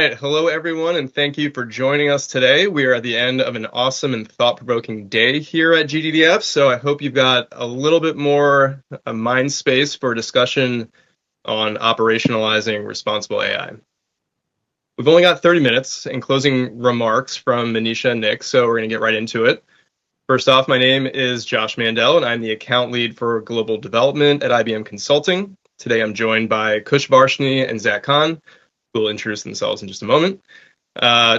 right. Hello, everyone, and thank you for joining us today. We are at the end of an awesome and thought-provoking day here at GDDF, so I hope you've got a little bit more mind space for discussion on operationalizing responsible AI. We've only got 30 minutes and closing remarks from Manisha and Nick, so we're going to get right into it. First off, my name is Josh Mandell, and I'm the account lead for global development at IBM Consulting. Today, I'm joined by Kush Varshney and Zack Kahn, who will introduce themselves in just a moment.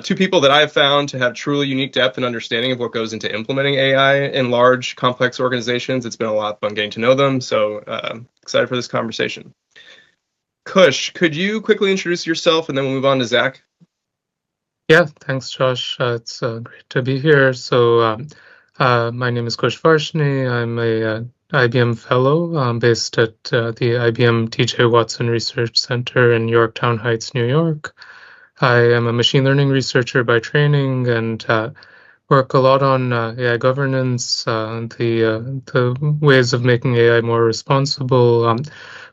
Two people that I've found to have truly unique depth and understanding of what goes into implementing AI in large, complex organizations. It's been a lot of fun getting to know them, so excited for this conversation. Kush, could you quickly introduce yourself, and then we'll move on to Zack? Yeah, thanks, Josh. It's great to be here. So my name is Kush Varshney. I'm a IBM Fellow based at the IBM TJ Watson Research Center in Yorktown Heights, New York. I am a machine learning researcher by training and work a lot on AI governance, the ways of making AI more responsible,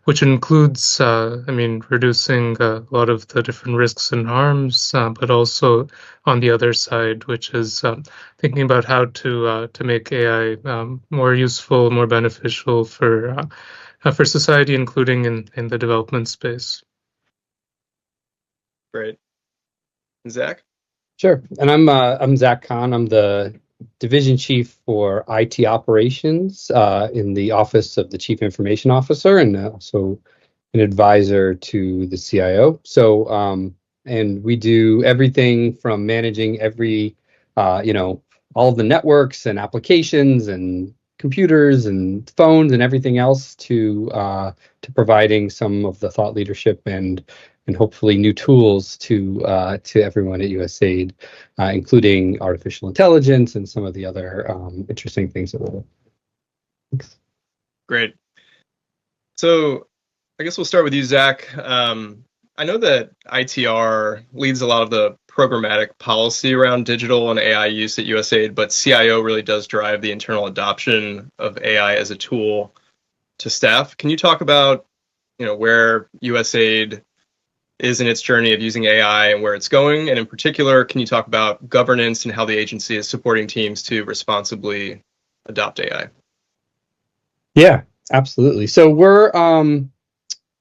which includes, reducing a lot of the different risks and harms, but also on the other side, which is thinking about how to make AI more useful, more beneficial for society, including in the development space. Great. Zack? Sure. And I'm Zack Kahn. I'm the Division Chief for IT Operations in the Office of the Chief Information Officer, and also an advisor to the CIO. So, and we do everything from managing all of the networks and applications and computers and phones and everything else to providing some of the thought leadership and hopefully new tools to everyone at USAID, including artificial intelligence and some of the other interesting things that we're doing. Thanks. Great. So I guess we'll start with you, Zack. I know that ITR leads a lot of the programmatic policy around digital and AI use at USAID, but CIO really does drive the internal adoption of AI as a tool to staff. Can you talk about, where USAID is in its journey of using AI and where it's going? And in particular, can you talk about governance and how the agency is supporting teams to responsibly adopt AI? Yeah, absolutely. So we're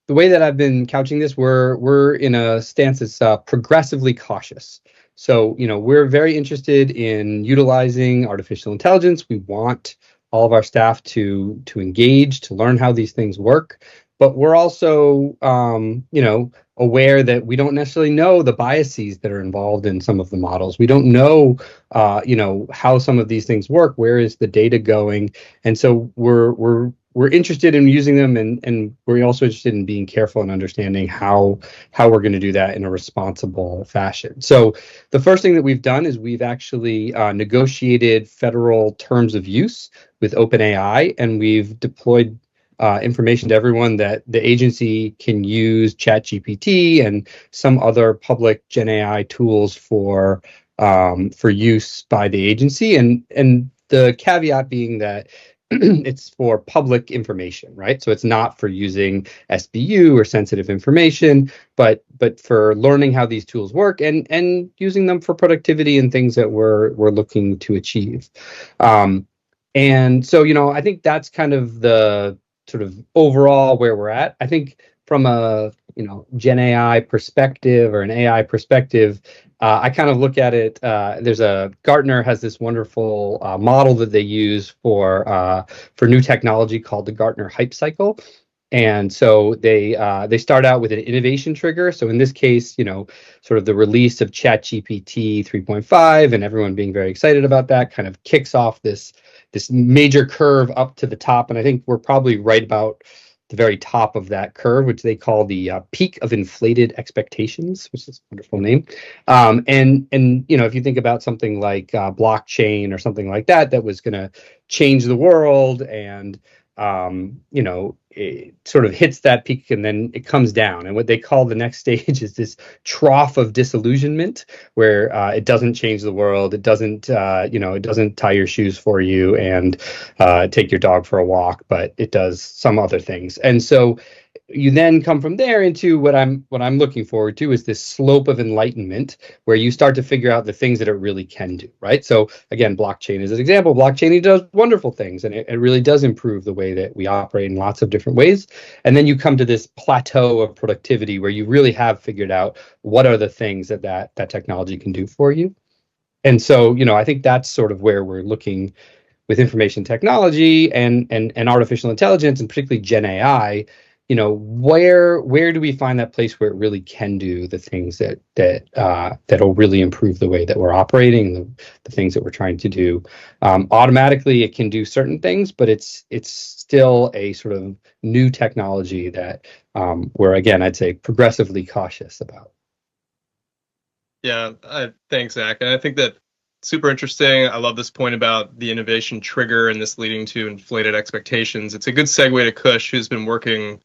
the way that I've been couching this, we're in a stance that's progressively cautious. So, we're very interested in utilizing artificial intelligence. We want all of our staff to engage, to learn how these things work. But we're also, aware that we don't necessarily know the biases that are involved in some of the models. We don't know, how some of these things work. Where is the data going? And so we're interested in using them, and we're also interested in being careful and understanding how we're going to do that in a responsible fashion. So the first thing that we've done is we've actually negotiated federal terms of use with OpenAI, and we've deployed information to everyone that the agency can use ChatGPT and some other public GenAI tools for use by the agency, and the caveat being that it's for public information, right? So it's not for using SBU or sensitive information, but for learning how these tools work and using them for productivity and things that we're looking to achieve. And so, I think that's kind of the sort of overall where we're at. I think from a Gen AI perspective or an AI perspective, I kind of look at it. Gartner has this wonderful model that they use for new technology called the Gartner Hype Cycle. And so they start out with an innovation trigger. So in this case, sort of the release of ChatGPT 3.5 and everyone being very excited about that kind of kicks off this major curve up to the top. And I think we're probably right about the very top of that curve, which they call the peak of inflated expectations, which is a wonderful name. And if you think about something like blockchain or something like that was going to change the world, and it sort of hits that peak and then it comes down. And what they call the next stage is this trough of disillusionment, where it doesn't change the world. It doesn't, it doesn't tie your shoes for you and take your dog for a walk, but it does some other things. And so you then come from there into what I'm looking forward to is this slope of enlightenment, where you start to figure out the things that it really can do, right? So again, blockchain is an example. Blockchain does wonderful things, and it really does improve the way that we operate in lots of different ways. And then you come to this plateau of productivity where you really have figured out what are the things that technology can do for you. And so, I think that's sort of where we're looking with information technology and artificial intelligence, and particularly Gen AI. Where do we find that place where it really can do the things that'll really improve the way that we're operating, the things that we're trying to do. Automatically, it can do certain things, but it's still a sort of new technology that we're, again, I'd say, progressively cautious about. Yeah, thanks, Zach. And I think that super interesting. I love this point about the innovation trigger and this leading to inflated expectations. It's a good segue to Kush, who's been working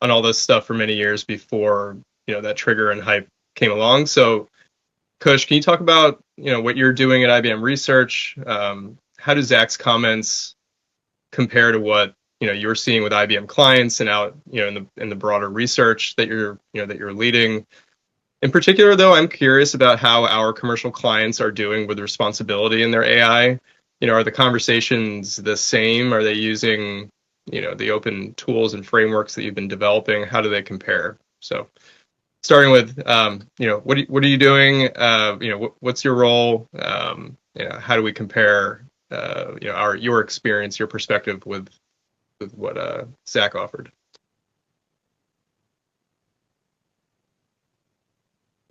on all this stuff for many years before that trigger and hype came along. So, Kush, can you talk about what you're doing at IBM Research? How do Zach's comments compare to what you're seeing with IBM clients and out in the broader research that you're leading? In particular, though, I'm curious about how our commercial clients are doing with responsibility in their AI. Are the conversations the same? Are they using, the open tools and frameworks that you've been developing? How do they compare? So, starting with, what are you doing? What's your role? How do we compare, your experience, your perspective with what Zach offered?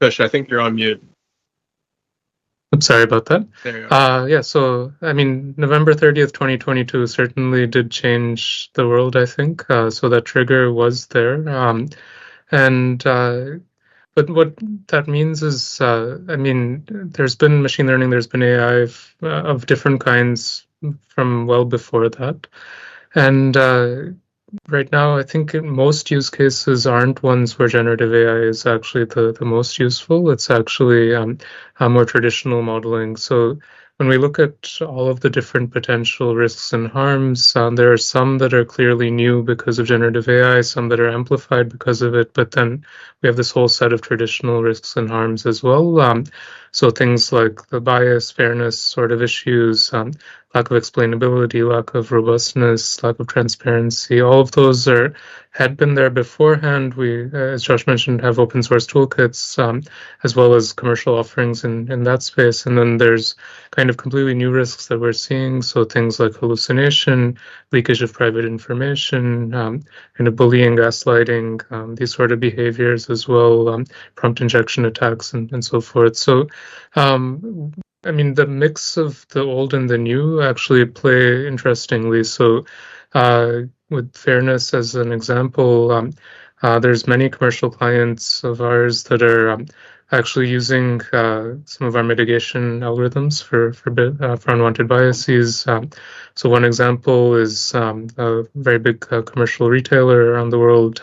Kush, I think you're on mute. I'm sorry about that. There you go. Yeah, so November 30th, 2022 certainly did change the world, I think. So that trigger was there. But what that means is, there's been machine learning, there's been AI of different kinds from well before that. And right now, I think most use cases aren't ones where generative AI is actually the most useful. It's actually more traditional modeling. So when we look at all of the different potential risks and harms, there are some that are clearly new because of generative AI, some that are amplified because of it, but then we have this whole set of traditional risks and harms as well. So things like the bias, fairness sort of issues, lack of explainability, lack of robustness, lack of transparency, all of those had been there beforehand. We, as Josh mentioned, have open source toolkits, as well as commercial offerings in that space. And then there's kind of completely new risks that we're seeing. So things like hallucination, leakage of private information, kind of bullying, gaslighting, these sort of behaviors as well, prompt injection attacks and so forth. So the mix of the old and the new actually play interestingly. So with fairness as an example, there's many commercial clients of ours that are actually using some of our mitigation algorithms for unwanted biases. So one example is a very big commercial retailer around the world.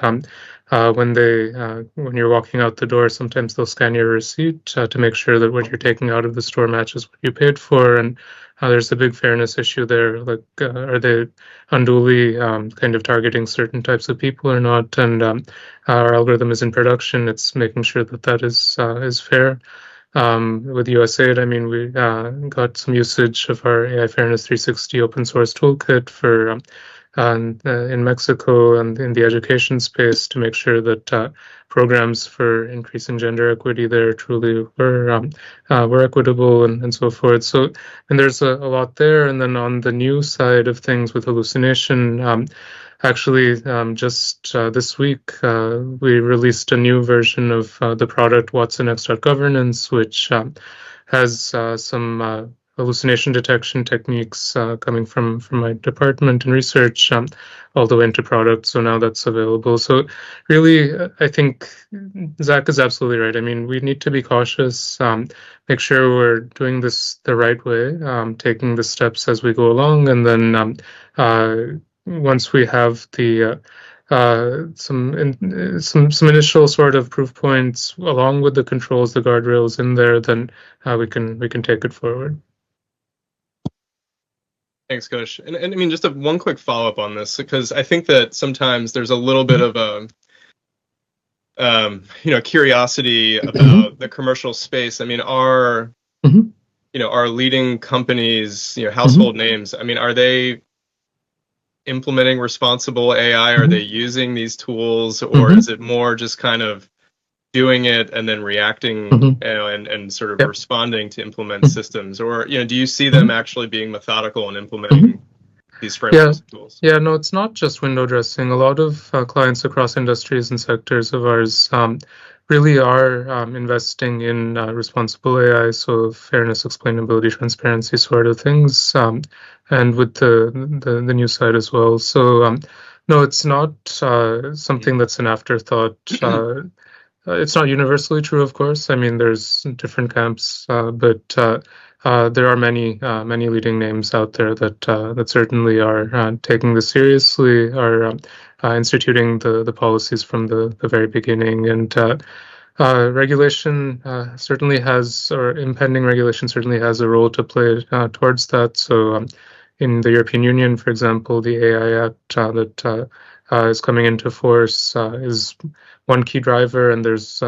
When you're walking out the door, sometimes they'll scan your receipt to make sure that what you're taking out of the store matches what you paid for. And there's a big fairness issue there. Like, are they unduly kind of targeting certain types of people or not? And our algorithm is in production. It's making sure that is fair. With USAID, we got some usage of our AI Fairness 360 open source toolkit for in Mexico and in the education space to make sure that programs for increasing gender equity there truly were equitable and so forth. So, and there's a lot there. And then on the new side of things with hallucination, actually, just this week, we released a new version of the product watsonx.governance, which has some hallucination detection techniques coming from my department and research all the way into product. So now that's available. So really, I think Zach is absolutely right. We need to be cautious, make sure we're doing this the right way, taking the steps as we go along, and then once we have the some initial sort of proof points along with the controls, the guardrails in there, then we can take it forward. Thanks, Kush. And I mean, just one quick follow-up on this, because I think that sometimes there's a little bit of a curiosity about the commercial space. I mean, are leading companies, household names, I mean, are they implementing responsible AI? Are they using these tools, or is it more just kind of doing it and then reacting, and sort of responding to implement systems? Or, do you see them actually being methodical and implementing these frameworks and tools? Yeah, no, it's not just window dressing. A lot of clients across industries and sectors of ours really are investing in responsible AI, so fairness, explainability, transparency sort of things, and with the new side as well. So no, it's not something that's an afterthought. It's not universally true, of course. I mean, there's different camps, but there are many leading names out there that certainly are taking this seriously, are instituting the policies from the very beginning, and regulation certainly has, or impending regulation certainly has a role to play towards that. So in the European Union, for example, the AI Act that is coming into force is one key driver, and there's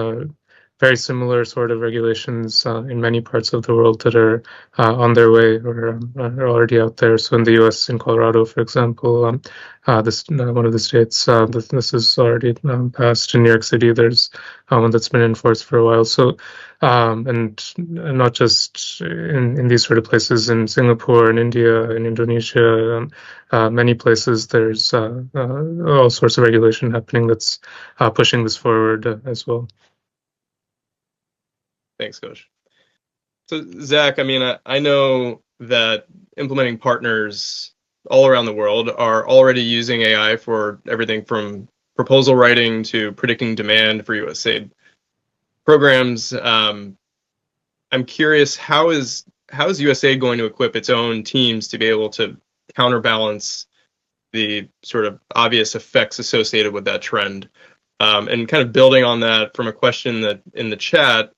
very similar sort of regulations in many parts of the world that are on their way or are already out there. So in the U.S., in Colorado, for example, this one of the states, this is already passed. In New York City, there's one that's been enforced for a while. So and not just in these sort of places, in Singapore, in India, in Indonesia, many places, there's all sorts of regulation happening that's pushing this forward as well. Thanks, Coach. So, Zach, I mean, I know that implementing partners all around the world are already using AI for everything from proposal writing to predicting demand for USAID programs. I'm curious, how is USAID going to equip its own teams to be able to counterbalance the sort of obvious effects associated with that trend? And kind of building on that from a question that in the chat,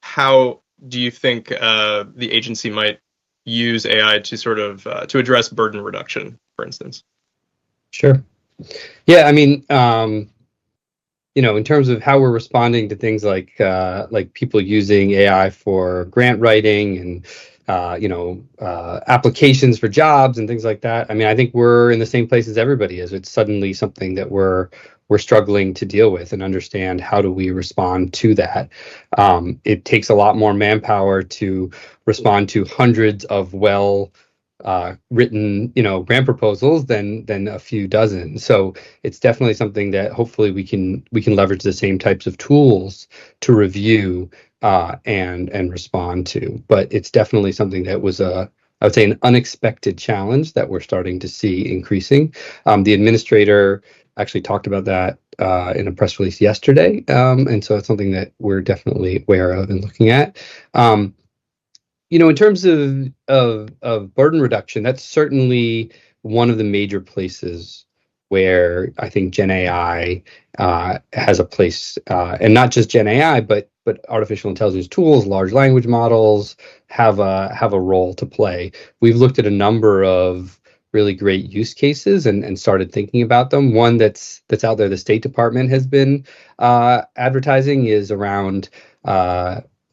how do you think the agency might use AI to sort of to address burden reduction, for instance? Sure. Yeah, I mean, in terms of how we're responding to things like people using AI for grant writing and applications for jobs and things like that. I mean, I think we're in the same place as everybody is. It's suddenly something that we're struggling to deal with and understand how do we respond to that. It takes a lot more manpower to respond to hundreds of written, grant proposals than a few dozen. So it's definitely something that hopefully we can leverage the same types of tools to review and respond to. But it's definitely something that was I would say an unexpected challenge that we're starting to see increasing. The administrator actually talked about that in a press release yesterday, and so it's something that we're definitely aware of and looking at. In terms of burden reduction, that's certainly one of the major places where I think GenAI has a place, and not just GenAI, but artificial intelligence tools, large language models have a role to play. We've looked at a number of really great use cases and started thinking about them. One that's out there, the State Department has been advertising, is around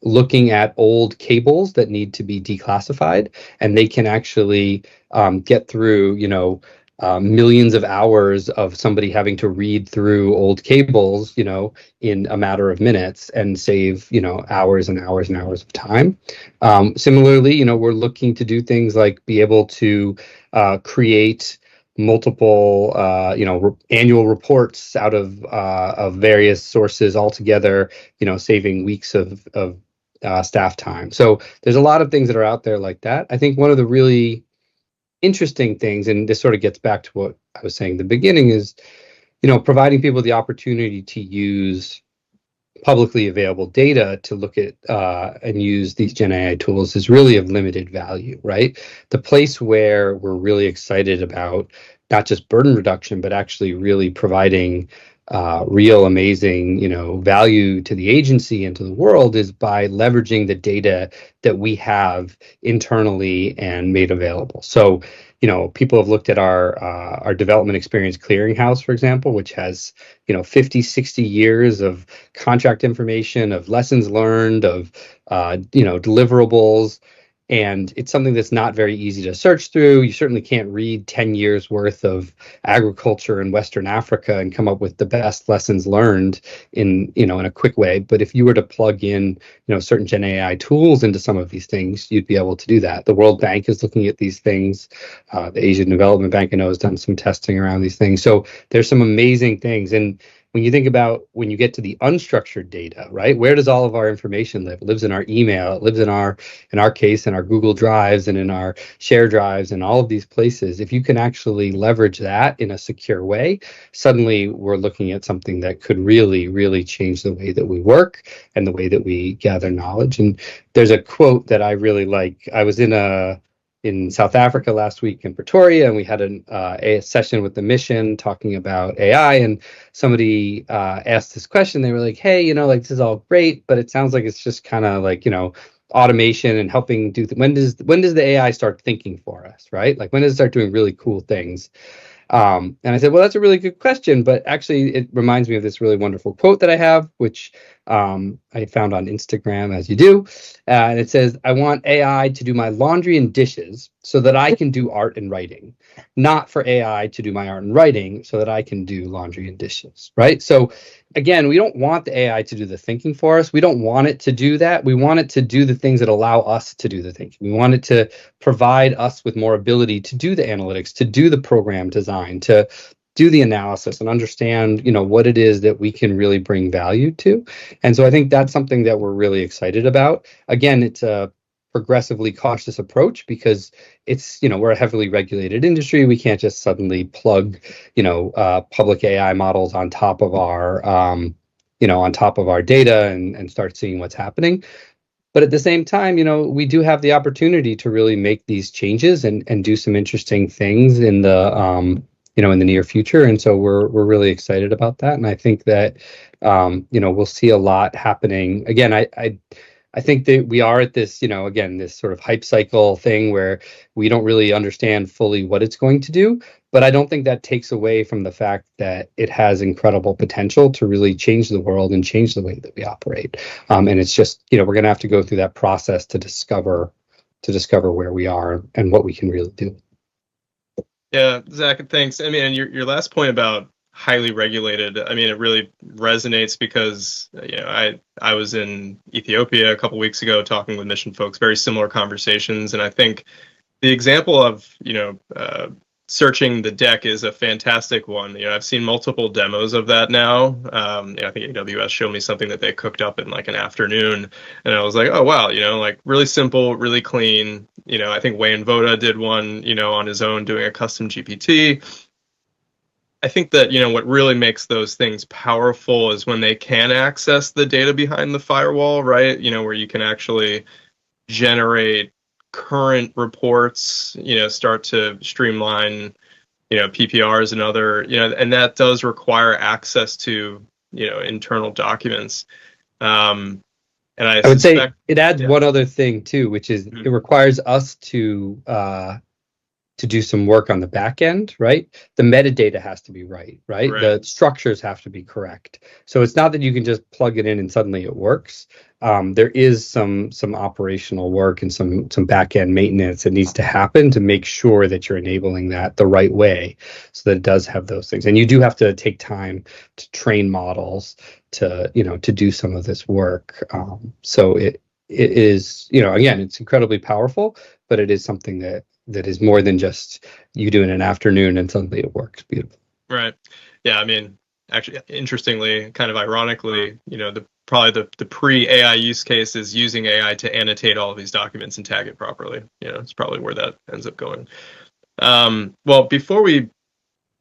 looking at old cables that need to be declassified, and they can actually get through, millions of hours of somebody having to read through old cables, in a matter of minutes and save, hours and hours and hours of time. Similarly, we're looking to do things like be able to create multiple, annual reports out of various sources altogether, saving weeks of staff time. So there's a lot of things that are out there like that. I think one of the really interesting things, and this sort of gets back to what I was saying at the beginning, is, providing people the opportunity to use publicly available data to look at and use these GenAI tools is really of limited value, right? The place where we're really excited about not just burden reduction, but actually really providing real amazing, value to the agency and to the world is by leveraging the data that we have internally and made available. So, people have looked at our development experience clearinghouse, for example, which has 50, 60 years of contract information, of lessons learned, of deliverables. And it's something that's not very easy to search through. You certainly can't read 10 years worth of agriculture in Western Africa and come up with the best lessons learned in a quick way. But if you were to plug in, certain Gen AI tools into some of these things, you'd be able to do that. The World Bank is looking at these things. The Asian Development Bank, I know, has done some testing around these things. So there's some amazing things. And when you think about when you get to the unstructured data, right? Where does all of our information live? It lives in our email. It lives in our case, in our Google Drives and in our share drives and all of these places. If you can actually leverage that in a secure way, suddenly we're looking at something that could really, really change the way that we work and the way that we gather knowledge. And there's a quote that I really like. I was in South Africa last week in Pretoria, and we had a session with the mission talking about AI, and somebody asked this question. They were like, hey, this is all great, but it sounds like it's just kind of like, automation and helping do when does the AI start thinking for us, right? Like, when does it start doing really cool things? And I said, well, that's a really good question, but actually it reminds me of this really wonderful quote that I have, which I found on Instagram, as you do. And it says, I want AI to do my laundry and dishes so that I can do art and writing, not for AI to do my art and writing so that I can do laundry and dishes, right? So again, we don't want the AI to do the thinking for us. We don't want it to do that. We want it to do the things that allow us to do the thinking. We want it to provide us with more ability to do the analytics, to do the program design, to do the analysis and understand, what it is that we can really bring value to. And so I think that's something that we're really excited about. Again, it's a progressively cautious approach because it's, we're a heavily regulated industry. We can't just suddenly plug, public AI models on top of our, data and start seeing what's happening. But at the same time, we do have the opportunity to really make these changes and do some interesting things in the in the near future. And so we're really excited about that. And I think that we'll see a lot happening. Again, I think that we are at this, again, this sort of hype cycle thing where we don't really understand fully what it's going to do. But I don't think that takes away from the fact that it has incredible potential to really change the world and change the way that we operate. And it's just, we're going to have to go through that process to discover where we are and what we can really do. Yeah, Zach, thanks. I mean, and your last point about highly regulated, I mean, it really resonates because, I was in Ethiopia a couple weeks ago talking with mission folks, very similar conversations. And I think the example of, searching the deck is a fantastic one. I've seen multiple demos of that now. I think AWS showed me something that they cooked up in like an afternoon, and I was like, oh wow, like really simple, really clean. I think Wayne Voda did one, on his own doing a custom GPT. I think that, what really makes those things powerful is when they can access the data behind the firewall, right? Where you can actually generate current reports, start to streamline, PPRs and other, and that does require access to, internal documents. And I would say it adds one other thing too, which is it requires us to do some work on the back end, right? The metadata has to be right? The structures have to be correct. So it's not that you can just plug it in and suddenly it works. There is some operational work and some back end maintenance that needs to happen to make sure that you're enabling that the right way, so that it does have those things. And you do have to take time to train models to do some of this work. So it is, again, it's incredibly powerful, but it is something that is more than just you do in an afternoon and suddenly it works. Beautiful. Right. Yeah. I mean, actually, interestingly, kind of ironically, probably the pre-AI use case is using AI to annotate all of these documents and tag it properly. It's probably where that ends up going. Well, before we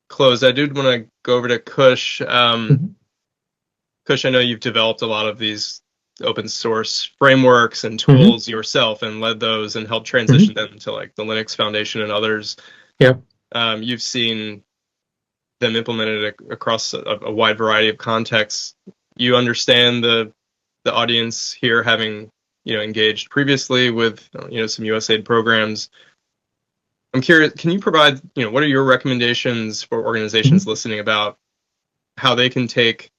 close, I did want to go over to Kush. Kush, I know you've developed a lot of these open source frameworks and tools yourself and led those and helped transition them to like the Linux Foundation and others. Yeah. You've seen them implemented across a wide variety of contexts. You understand the audience here having engaged previously with some USAID programs. I'm curious, can you provide what are your recommendations for organizations listening about how they can take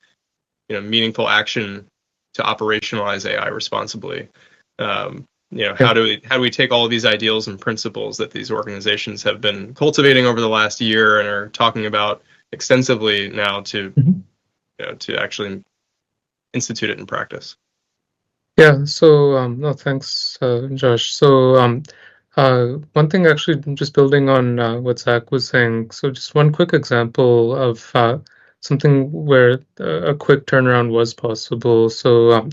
meaningful action to operationalize AI responsibly? How do we take all of these ideals and principles that these organizations have been cultivating over the last year and are talking about extensively now to to actually institute it in practice? Yeah, so no, thanks, Josh. So one thing, actually, just building on what Zach was saying. So just one quick example of something where a quick turnaround was possible. So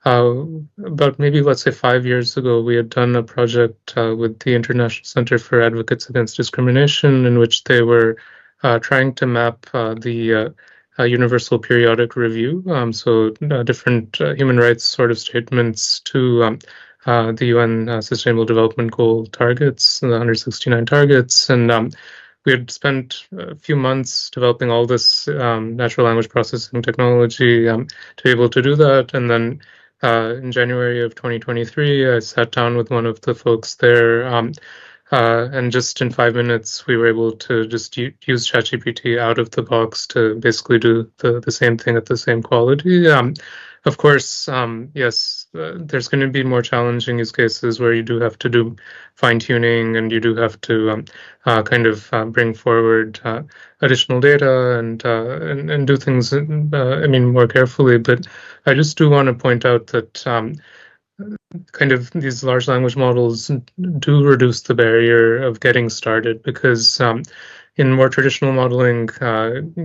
about maybe, let's say, 5 years ago, we had done a project with the International Center for Advocates Against Discrimination, in which they were trying to map the Universal Periodic Review, so different human rights sort of statements to the UN Sustainable Development Goal targets, the 169 targets, and we had spent a few months developing all this natural language processing technology to be able to do that. And then in January of 2023, I sat down with one of the folks there, and just in 5 minutes, we were able to just use ChatGPT out of the box to basically do the same thing at the same quality. Of course, yes, there's going to be more challenging use cases where you do have to do fine-tuning, and you do have to bring forward additional data and do things, more carefully. But I just do want to point out that these large language models do reduce the barrier of getting started, because in more traditional modeling,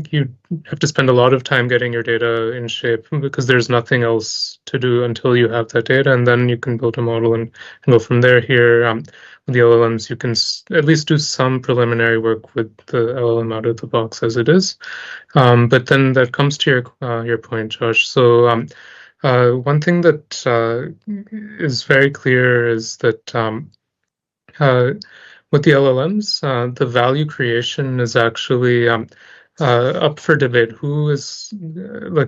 you have to spend a lot of time getting your data in shape, because there's nothing else to do until you have that data, and then you can build a model and go from there. Here, with the LLMs, you can at least do some preliminary work with the LLM out of the box as it is. But then that comes to your point, Josh. So one thing that is very clear is that with the LLMs, the value creation is actually up for debate. Who is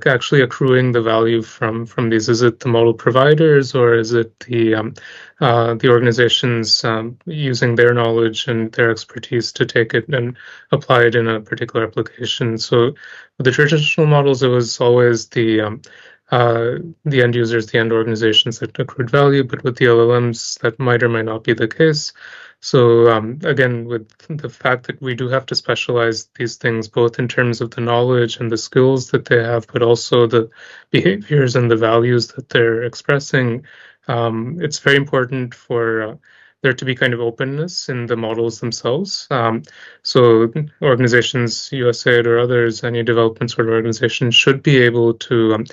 actually accruing the value from these? Is it the model providers, or is it the organizations using their knowledge and their expertise to take it and apply it in a particular application? So with the traditional models, it was always the end users, the end organizations that accrued value, but with the LLMs, that might or might not be the case. So again, with the fact that we do have to specialize these things, both in terms of the knowledge and the skills that they have, but also the behaviors and the values that they're expressing, it's very important for there to be kind of openness in the models themselves. So organizations, USAID or others, any development sort of organization, should be able to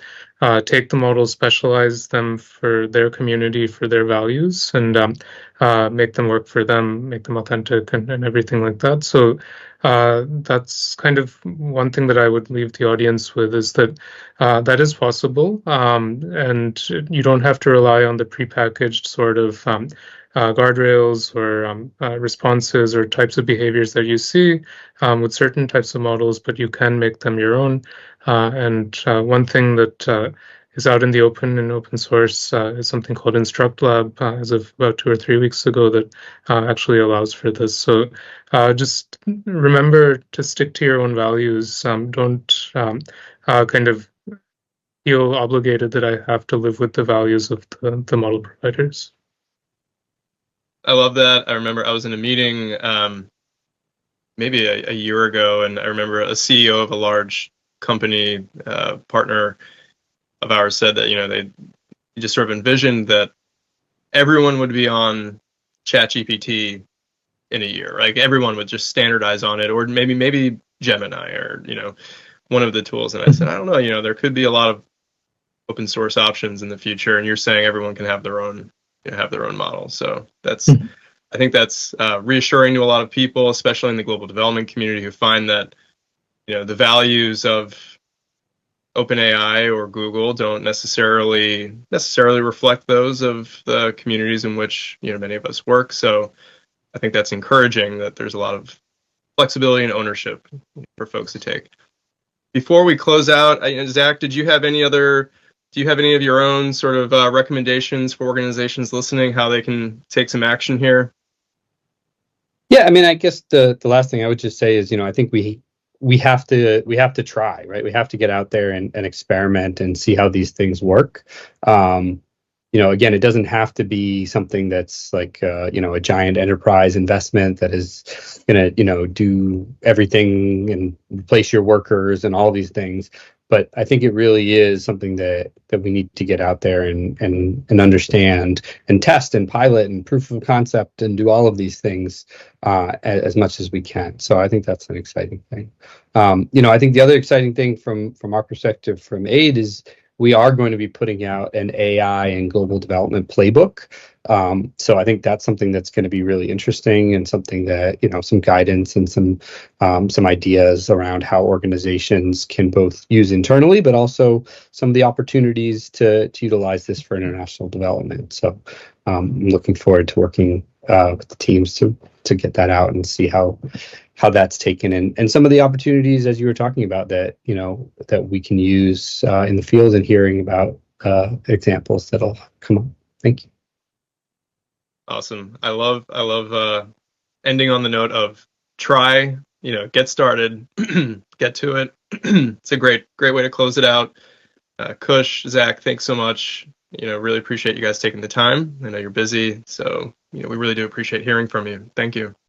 take the models, specialize them for their community, for their values, and make them work for them, make them authentic, and everything like that. So that's kind of one thing that I would leave the audience with, is that that is possible, and you don't have to rely on the prepackaged sort of guardrails or responses or types of behaviors that you see with certain types of models, but you can make them your own. And one thing that is out in the open source is something called InstructLab as of about 2 or 3 weeks ago that actually allows for this. So just remember to stick to your own values. Don't kind of feel obligated that I have to live with the values of the model providers. I love that. I remember I was in a meeting maybe a year ago, and I remember a CEO of a large company, partner of ours, said that they just sort of envisioned that everyone would be on ChatGPT in a year. Like everyone would just standardize on it, or maybe Gemini, or one of the tools. And I said, I don't know. There could be a lot of open source options in the future, and you're saying everyone can have their own model. So I think that's reassuring to a lot of people, especially in the global development community, who find that the values of OpenAI or Google don't necessarily reflect those of the communities in which many of us work. So I think that's encouraging that there's a lot of flexibility and ownership for folks to take. Before we close out, Zach, do you have any of your own sort of recommendations for organizations listening, how they can take some action here? Yeah, I mean, I guess the last thing I would just say is, I think we have to try, right? We have to get out there and experiment and see how these things work. Again, it doesn't have to be something that's like a giant enterprise investment that is going to do everything and replace your workers and all these things. But I think it really is something that we need to get out there and understand and test and pilot and proof of concept and do all of these things as much as we can. So I think that's an exciting thing. I think the other exciting thing from our perspective from AID is we are going to be putting out an AI and global development playbook. So I think that's something that's going to be really interesting and something that, some guidance and some ideas around how organizations can both use internally, but also some of the opportunities to utilize this for international development. So I'm looking forward to working with the teams to get that out and see how that's taken and some of the opportunities, as you were talking about, that that we can use in the field, and hearing about examples that'll come up. Thank you. Awesome. I love ending on the note of try, get started, get to it. It's a great way to close it out. Kush, Zach, thanks so much. Really appreciate you guys taking the time. I know you're busy, so we really do appreciate hearing from you. Thank you.